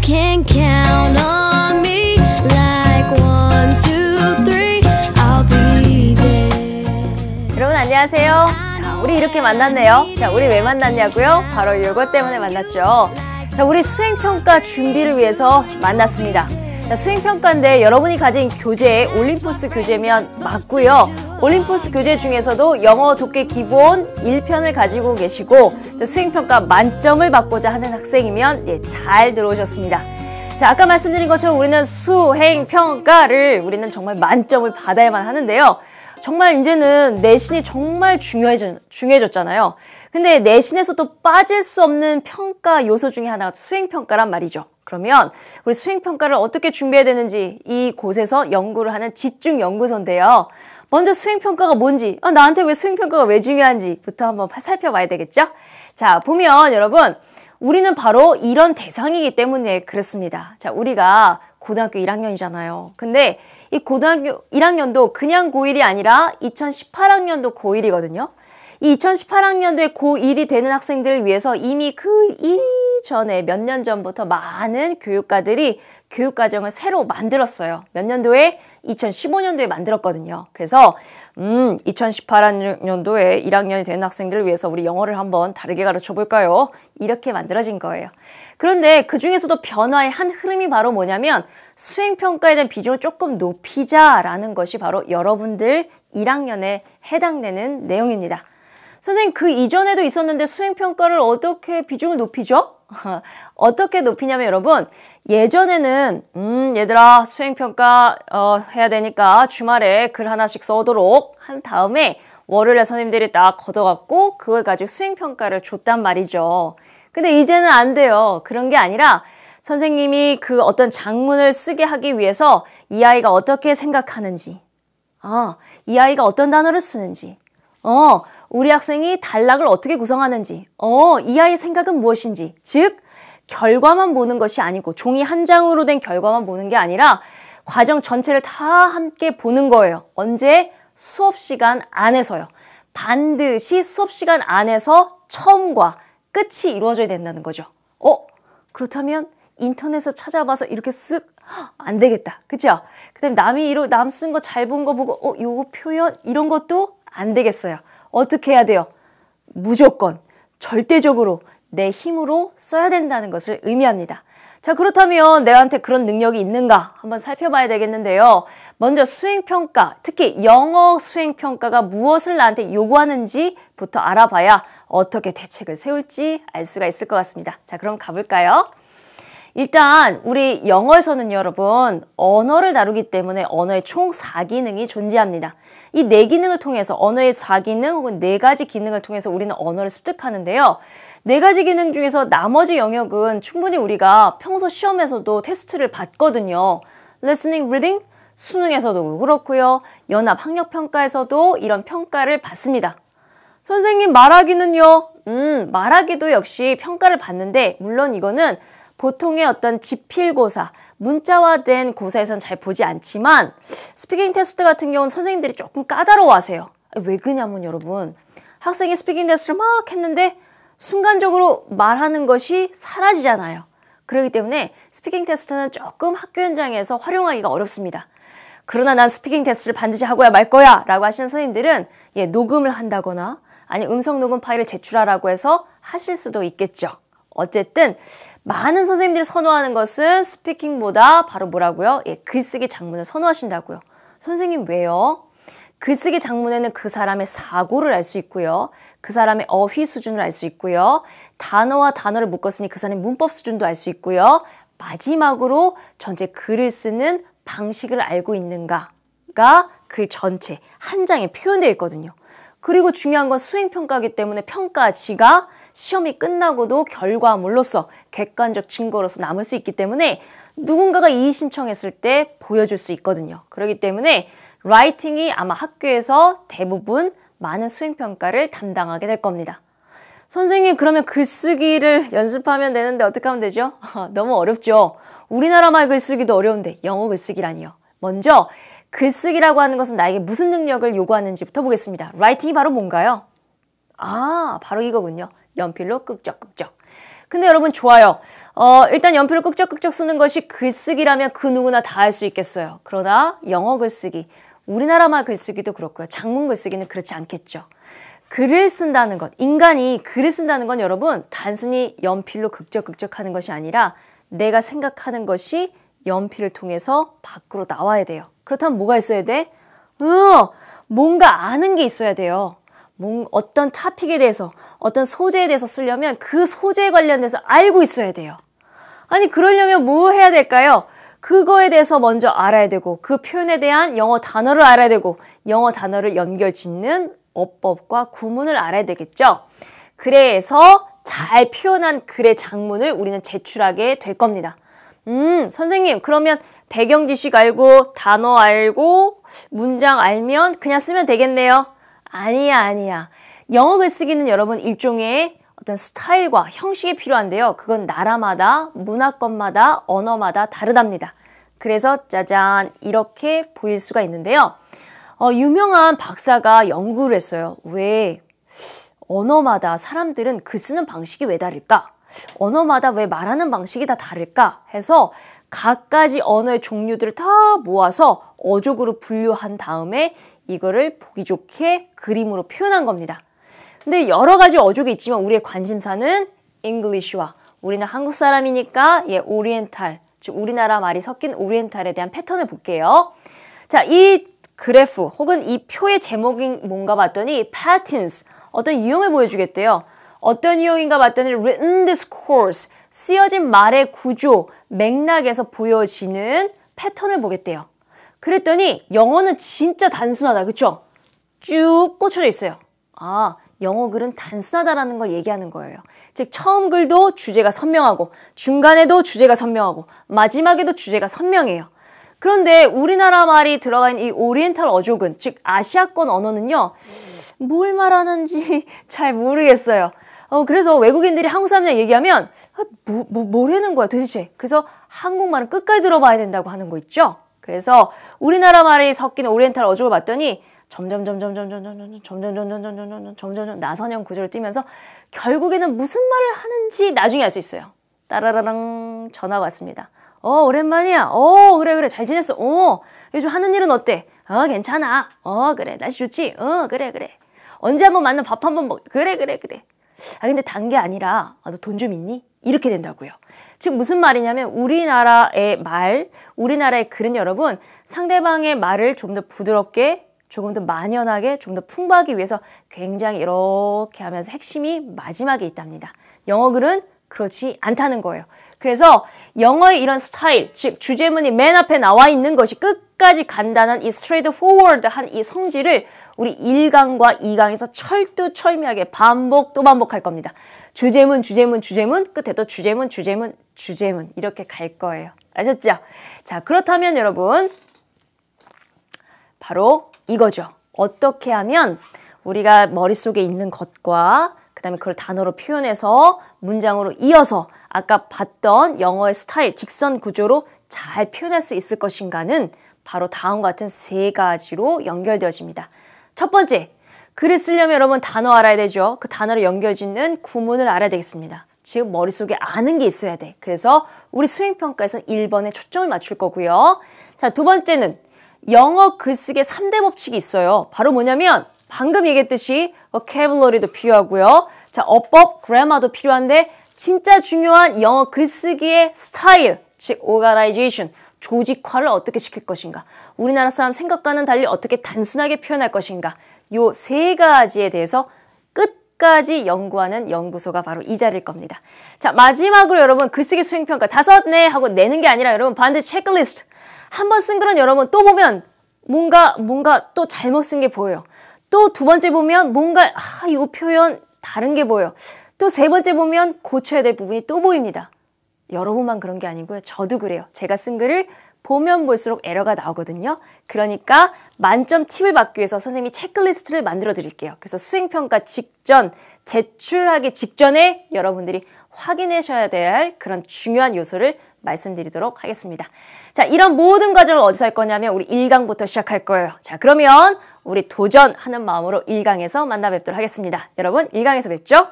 can count on me like 1, 2, 3 I'll be there. 여러분 안녕하세요. 자, 우리 이렇게 만났네요. 자, 우리 왜 만났냐고요? 바로 이것 때문에 만났죠. 자, 우리 수행평가 준비를 위해서 만났습니다. 자, 수행평가인데 여러분이 가진 교재, 올림포스 교재면 맞고요. 올림포스 교재 중에서도 영어 독해 기본 1편을 가지고 계시고 또 수행평가 만점을 받고자 하는 학생이면 잘 들어오셨습니다. 자, 아까 말씀드린 것처럼 우리는 수행평가를 우리는 정말 만점을 받아야만 하는데요. 정말 이제는 내신이 정말 중요해졌잖아요. 근데 내신에서도 빠질 수 없는 평가 요소 중에 하나가 수행평가란 말이죠. 그러면 우리 수행평가를 어떻게 준비해야 되는지 이곳에서 연구를 하는 집중연구소인데요. 먼저 수행평가가 뭔지, 나한테 왜 수행평가가 왜 중요한지부터 한번 살펴봐야 되겠죠? 자, 보면 여러분, 우리는 바로 이런 대상이기 때문에 그렇습니다. 자, 우리가 고등학교 1학년이잖아요. 근데 이 고등학교 1학년도 그냥 고1이 아니라 2018학년도 고1이거든요. 이 2018학년도에 고1이 되는 학생들을 위해서 이미 그 이전에 몇 년 전부터 많은 교육가들이 교육과정을 새로 만들었어요. 몇 년도에? 2015년도에 만들었거든요. 그래서 2018학년도에 1학년이 되는 학생들을 위해서 우리 영어를 한번 다르게 가르쳐 볼까요? 이렇게 만들어진 거예요. 그런데 그 중에서도 변화의 한 흐름이 바로 뭐냐면 수행평가에 대한 비중을 조금 높이자라는 것이 바로 여러분들 1학년에 해당되는 내용입니다. 선생님, 그 이전에도 있었는데 수행평가를 어떻게 비중을 높이죠? 어떻게 높이냐면 여러분, 예전에는 얘들아 수행평가 해야 되니까 주말에 글 하나씩 써오도록 한 다음에 월요일에 선생님들이 딱 걷어갖고 그걸 가지고 수행평가를 줬단 말이죠. 근데 이제는 안 돼요. 그런 게 아니라 선생님이 그 어떤 장문을 쓰게 하기 위해서 이 아이가 어떻게 생각하는지, 이 아이가 어떤 단어를 쓰는지, 우리 학생이 단락을 어떻게 구성하는지, 이 아이의 생각은 무엇인지, 즉 결과만 보는 것이 아니고 종이 한 장으로 된 결과만 보는 게 아니라 과정 전체를 다 함께 보는 거예요. 언제? 수업 시간 안에서요. 반드시 수업 시간 안에서 처음과 끝이 이루어져야 된다는 거죠. 그렇다면 인터넷에서 찾아봐서 이렇게 쓱 안 되겠다. 그죠? 그 다음에 남 쓴 거 잘 본 거 보고 요거 표현 이런 것도 안 되겠어요. 어떻게 해야 돼요? 무조건 절대적으로 내 힘으로 써야 된다는 것을 의미합니다. 자, 그렇다면 내한테 그런 능력이 있는가 한번 살펴봐야 되겠는데요. 먼저 수행평가, 특히 영어 수행평가가 무엇을 나한테 요구하는지부터 알아봐야 어떻게 대책을 세울지 알 수가 있을 것 같습니다. 자, 그럼 가볼까요? 일단 우리 영어에서는 여러분 언어를 다루기 때문에 언어의 총 4기능이 존재합니다. 이 4기능을 통해서 언어의 4기능 혹은 4가지 기능을 통해서 우리는 언어를 습득하는데요. 4가지 기능 중에서 나머지 영역은 충분히 우리가 평소 시험에서도 테스트를 받거든요. Listening, Reading, 수능에서도 그렇고요. 연합 학력평가에서도 이런 평가를 받습니다. 선생님 말하기는요? 말하기도 역시 평가를 받는데 물론 이거는 보통의 어떤 지필고사, 문자화된 고사에선 잘 보지 않지만 스피킹 테스트 같은 경우는 선생님들이 조금 까다로워하세요. 왜 그러냐면 여러분, 학생이 스피킹 테스트를 막 했는데 순간적으로 말하는 것이 사라지잖아요. 그렇기 때문에 스피킹 테스트는 조금 학교 현장에서 활용하기가 어렵습니다. 그러나 난 스피킹 테스트를 반드시 하고야 말 거야 라고 하시는 선생님들은 녹음을 한다거나 아니면 음성 녹음 파일을 제출하라고 해서 하실 수도 있겠죠. 어쨌든 많은 선생님들이 선호하는 것은 스피킹보다 바로 뭐라고요? 글쓰기 장문을 선호하신다고요. 선생님 왜요? 글쓰기 장문에는 그 사람의 사고를 알 수 있고요. 그 사람의 어휘 수준을 알 수 있고요. 단어와 단어를 묶었으니 그 사람의 문법 수준도 알 수 있고요. 마지막으로 전체 글을 쓰는 방식을 알고 있는가가 글 전체 한 장에 표현되어 있거든요. 그리고 중요한 건 수행평가이기 때문에 평가지가 시험이 끝나고도 결과물로서 객관적 증거로서 남을 수 있기 때문에 누군가가 이의 신청했을 때 보여줄 수 있거든요. 그렇기 때문에 라이팅이 아마 학교에서 대부분 많은 수행평가를 담당하게 될 겁니다. 선생님 그러면 글쓰기를 연습하면 되는데 어떻게 하면 되죠? 너무 어렵죠? 우리나라말 글쓰기도 어려운데 영어 글쓰기라니요. 먼저 글쓰기라고 하는 것은 나에게 무슨 능력을 요구하는지부터 보겠습니다. 라이팅이 바로 뭔가요? 바로 이거군요. 연필로 끄적끄적. 근데 여러분 좋아요. 일단 연필을 끄적끄적 쓰는 것이 글쓰기라면 그 누구나 다 할 수 있겠어요. 그러나 영어 글쓰기, 우리나라 말 글쓰기도 그렇고요. 장문 글쓰기는 그렇지 않겠죠. 글을 쓴다는 것, 인간이 글을 쓴다는 건 여러분 단순히 연필로 극적극적 하는 것이 아니라 내가 생각하는 것이 연필을 통해서 밖으로 나와야 돼요. 그렇다면 뭐가 있어야 돼? 뭔가 아는 게 있어야 돼요. 어떤 토픽에 대해서, 어떤 소재에 대해서 쓰려면 그 소재에 관련돼서 알고 있어야 돼요. 아니 그러려면 뭐 해야 될까요? 그거에 대해서 먼저 알아야 되고 그 표현에 대한 영어 단어를 알아야 되고 영어 단어를 연결 짓는 어법과 구문을 알아야 되겠죠. 그래서 잘 표현한 글의 장문을 우리는 제출하게 될 겁니다. 선생님 그러면 배경 지식 알고 단어 알고 문장 알면 그냥 쓰면 되겠네요. 아니야. 영어 글쓰기는 여러분 일종의 어떤 스타일과 형식이 필요한데요. 그건 나라마다 문화권마다 언어마다 다르답니다. 그래서 짜잔 이렇게 보일 수가 있는데요. 유명한 박사가 연구를 했어요. 왜 언어마다 사람들은 글 쓰는 방식이 왜 다를까? 언어마다 왜 말하는 방식이 다 다를까? 해서 각가지 언어의 종류들을 다 모아서 어족으로 분류한 다음에 이거를 보기 좋게 그림으로 표현한 겁니다. 근데 여러 가지 어족이 있지만 우리의 관심사는 English와 우리는 한국 사람이니까 오리엔탈, 즉 우리나라 말이 섞인 오리엔탈에 대한 패턴을 볼게요. 자, 이 그래프 혹은 이 표의 제목이 뭔가 봤더니 patterns, 어떤 유형을 보여주겠대요. 어떤 유형인가 봤더니 written discourse, 쓰여진 말의 구조, 맥락에서 보여지는 패턴을 보겠대요. 그랬더니 영어는 진짜 단순하다. 그쵸? 쭉 꽂혀져 있어요. 영어 글은 단순하다라는 걸 얘기하는 거예요. 즉 처음 글도 주제가 선명하고 중간에도 주제가 선명하고 마지막에도 주제가 선명해요. 그런데 우리나라 말이 들어가 있는 이 오리엔탈 어족은 즉 아시아권 언어는요. 뭘 말하는지 잘 모르겠어요. 그래서 외국인들이 한국 사람이랑 얘기하면 뭐라는 거야 도대체. 그래서 한국말은 끝까지 들어봐야 된다고 하는 거 있죠. 그래서 우리나라 말이 섞인 오리엔탈 어족을 봤더니 점점 나선형 구조를 띠면서 결국에는 무슨 말을 하는지 나중에 알 수 있어요. 따라라랑 전화가 왔습니다. 오랜만이야. 그래 잘 지냈어. 요즘 하는 일은 어때? 괜찮아. 그래 날씨 좋지? 그래 언제 한번 만나 밥 한번 먹. 그래 근데 단 게 아니라 너 돈 좀 있니? 이렇게 된다고요. 즉 무슨 말이냐면 우리나라의 글은 여러분 상대방의 말을 좀 더 부드럽게 조금 더 만연하게 좀 더 풍부하기 위해서 굉장히 이렇게 하면서 핵심이 마지막에 있답니다. 영어 글은 그렇지 않다는 거예요. 그래서 영어의 이런 스타일, 즉 주제문이 맨 앞에 나와 있는 것이 끝까지 간단한 이 스트레이트 포워드한 이 성질을 우리 1강과 2강에서 철두철미하게 반복 또 반복할 겁니다. 주제문 끝에도 주제문 이렇게 갈 거예요. 아셨죠? 자, 그렇다면 여러분 바로 이거죠. 어떻게 하면 우리가 머릿속에 있는 것과 그 다음에 그걸 단어로 표현해서 문장으로 이어서 아까 봤던 영어의 스타일, 직선 구조로 잘 표현할 수 있을 것인가는 바로 다음과 같은 세 가지로 연결되어집니다. 첫 번째, 글을 쓰려면 여러분 단어 알아야 되죠. 그 단어를 연결짓는 구문을 알아야 되겠습니다. 즉 머릿속에 아는 게 있어야 돼. 그래서 우리 수행평가에서는 1번에 초점을 맞출 거고요. 자, 두 번째는 영어 글쓰기의 3대 법칙이 있어요. 바로 뭐냐면 방금 얘기했듯이 vocabulary도 필요하고요. 자, 어법, grammar도 필요한데 진짜 중요한 영어 글쓰기의 스타일, 즉 organization, 조직화를 어떻게 시킬 것인가. 우리나라 사람 생각과는 달리 어떻게 단순하게 표현할 것인가. 요 세 가지에 대해서 끝까지 연구하는 연구소가 바로 이 자리일 겁니다. 자, 마지막으로 여러분 글쓰기 수행평가 5, 네 하고 내는 게 아니라 여러분 반드시 체크리스트. 한번 쓴 글은 여러분 또 보면 뭔가 또 잘못 쓴 게 보여요. 또 두 번째 보면 뭔가 이 표현 다른 게 보여요. 또 세 번째 보면 고쳐야 될 부분이 또 보입니다. 여러분만 그런 게 아니고요. 저도 그래요. 제가 쓴 글을 보면 볼수록 에러가 나오거든요. 그러니까 만점 팁을 받기 위해서 선생님이 체크리스트를 만들어 드릴게요. 그래서 수행평가 직전, 제출하기 직전에 여러분들이 확인하셔야 될 그런 중요한 요소를 말씀드리도록 하겠습니다. 자, 이런 모든 과정을 어디서 할 거냐면 우리 1강부터 시작할 거예요. 자, 그러면 우리 도전하는 마음으로 1강에서 만나 뵙도록 하겠습니다. 여러분 1강에서 뵙죠.